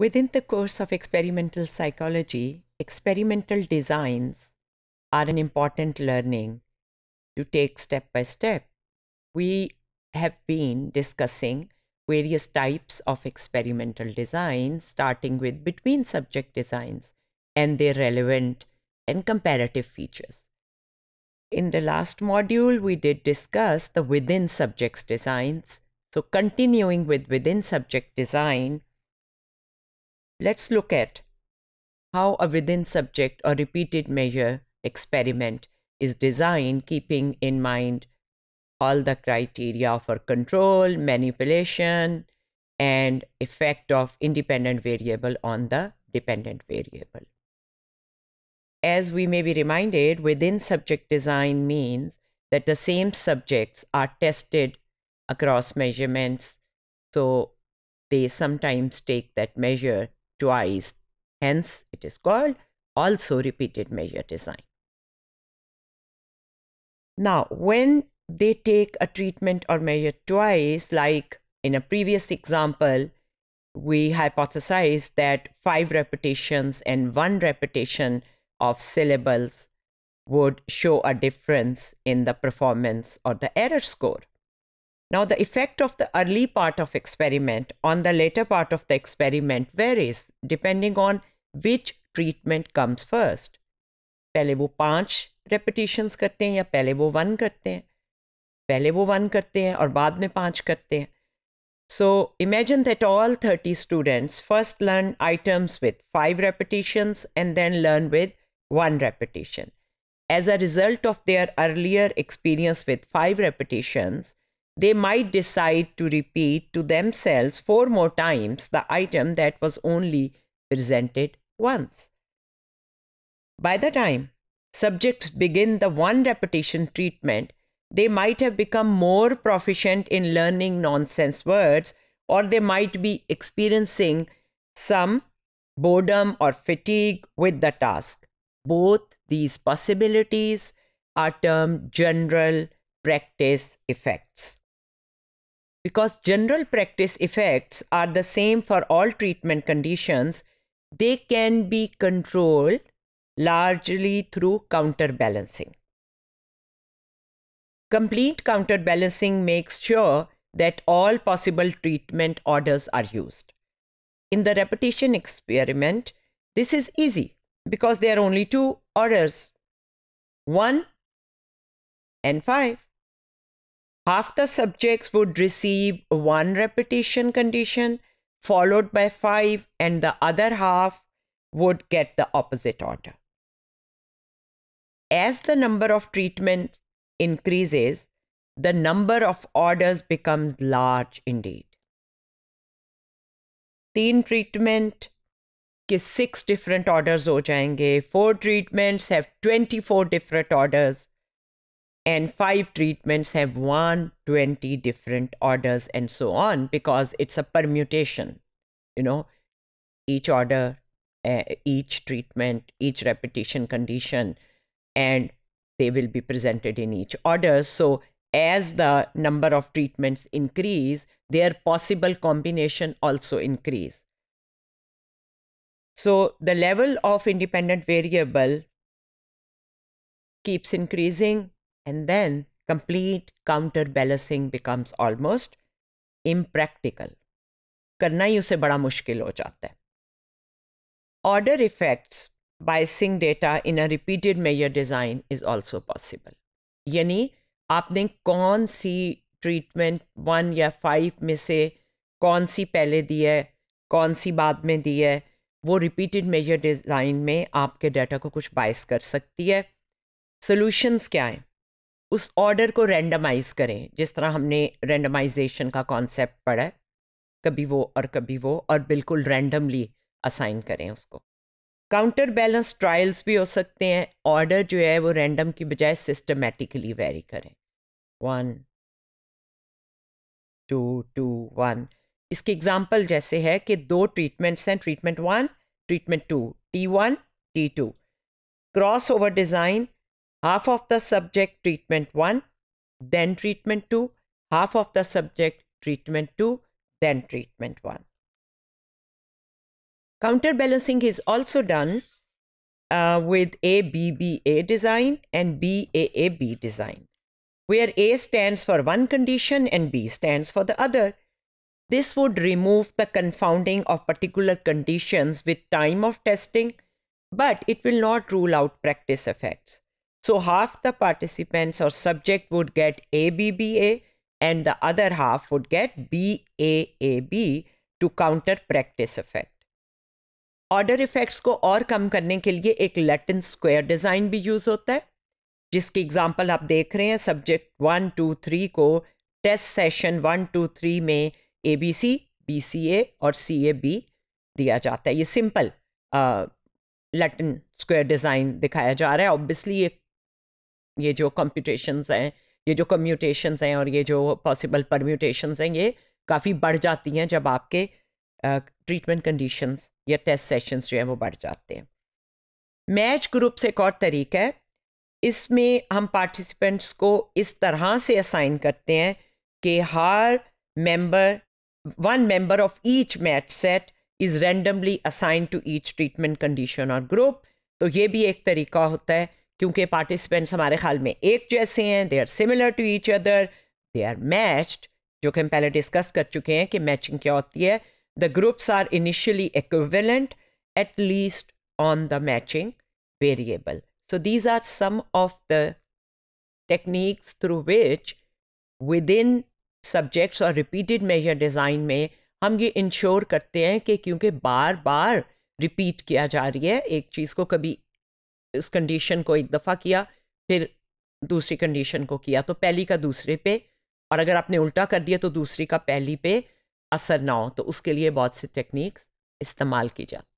Within the course of experimental psychology, experimental designs are an important learning to take step by step. We have been discussing various types of experimental designs, starting with between subject designs and their relevant and comparative features. In the last module, we did discuss the within subjects designs. So continuing with within subject design, let's look at how a within subject or repeated measure experiment is designed, keeping in mind all the criteria for control, manipulation, and effect of independent variable on the dependent variable. As we may be reminded, within subject design means that the same subjects are tested across measurements, so they sometimes take that measure twice. Hence, it is called also repeated measure design. Now, when they take a treatment or measure twice, like in a previous example, we hypothesized that 5 repetitions and 1 repetition of syllables would show a difference in the performance or the error score. Now, the effect of the early part of experiment on the later part of the experiment varies depending on which treatment comes first. पहले वो 5 repetitions करते हैं या पहले वो 1 करते हैं, पहले वो 1 करते हैं और बाद में 5 करते हैं. So imagine that all 30 students first learn items with 5 repetitions and then learn with 1 repetition. As a result of their earlier experience with 5 repetitions, they might decide to repeat to themselves 4 more times the item that was only presented once. By the time subjects begin the 1 repetition treatment, they might have become more proficient in learning nonsense words, or they might be experiencing some boredom or fatigue with the task. Both these possibilities are termed general practice effects. Because general practice effects are the same for all treatment conditions, they can be controlled largely through counterbalancing. Complete counterbalancing makes sure that all possible treatment orders are used. In the repetition experiment, this is easy because there are only 2 orders, 1 and 5. Half the subjects would receive 1 repetition condition followed by 5, and the other half would get the opposite order. As the number of treatments increases, the number of orders becomes large indeed. 3 treatment के 6 different orders हो जाएंगे, 4 treatments have 24 different orders, and 5 treatments have 120 different orders, and so on, because it's a permutation. Each order, each treatment, each repetition condition, and they will be presented in each order. So as the number of treatments increase, their possible combination also increase. So the level of independent variable keeps increasing, and then complete counterbalancing becomes almost impractical. करना ही उसे बड़ा मुश्किल हो जाता है. Order effects biasing data in a repeated measure design is also possible. यानी आपने कौन सी ट्रीटमेंट 1 या 5 में से कौन सी पहले दी है, कौन सी बाद में दी है, वो रिपीटेड मेजर डिज़ाइन में आपके डाटा को कुछ बायस कर सकती है. सॉल्यूशंस क्या हैं? उस ऑर्डर को रैंडमाइज करें, जिस तरह हमने रैंडमाइजेशन का कॉन्सेप्ट पढ़ा है, कभी वो और कभी वो, और बिल्कुल रैंडमली असाइन करें उसको. काउंटर बैलेंस ट्रायल्स भी हो सकते हैं. ऑर्डर जो है वो रैंडम की बजाय सिस्टमेटिकली वेरी करें. 1 2 2 1. इसके एग्जाम्पल जैसे है कि 2 ट्रीटमेंट्स हैं, treatment 1, treatment 2, T1, T2. Cross over design, half of the subject treatment 1, then treatment 2, half of the subject treatment 2, then treatment 1. Counterbalancing is also done with ABBA design and BAAB design, where A stands for one condition and B stands for the other. This would remove the confounding of particular conditions with time of testing, but it will not rule out practice effects. So half the participants or subject would get ABBA and the other half would get BAAB to counter practice effect. Order effects को और कम करने के लिए एक Latin square design भी use होता है, जिसकी एग्जांपल आप देख रहे हैं. सब्जेक्ट 1, 2, 3 को टेस्ट सेशन 1, 2, 3 में ABC, BCA और CAB दिया जाता है. ये सिंपल लैटिन स्क्वायर डिज़ाइन दिखाया जा रहा है. ऑब्वियसली ये जो कंप्यूटेशंस हैं, ये जो कम्यूटेशंस हैं और ये जो पॉसिबल परम्यूटेशंस हैं, ये काफ़ी बढ़ जाती हैं जब आपके ट्रीटमेंट कंडीशंस या टेस्ट सेशंस जो हैं वो बढ़ जाते हैं. मैच ग्रुप से एक और तरीका है. इसमें हम पार्टिसिपेंट्स को इस तरह से असाइन करते हैं कि हर member, one member of each match set is randomly assign to each treatment condition और ग्रुप. तो ये भी एक तरीका होता है, क्योंकि पार्टिसिपेंट्स हमारे ख्याल में एक जैसे हैं, they are similar to each other, they are matched, जो कि हम पहले डिस्कस कर चुके हैं कि मैचिंग क्या होती है. The groups are initially equivalent, at least on the matching variable. So these are some of the techniques through which within subjects or repeated measure design में हम ये इंश्योर करते हैं कि क्योंकि बार बार रिपीट किया जा रही है एक चीज़ को, कभी इस कंडीशन को एक दफ़ा किया फिर दूसरी कंडीशन को किया तो पहली का दूसरे पे, और अगर आपने उल्टा कर दिया तो दूसरी का पहली पे असर ना हो, तो उसके लिए बहुत सी टेक्निक्स इस्तेमाल की जाती हैं.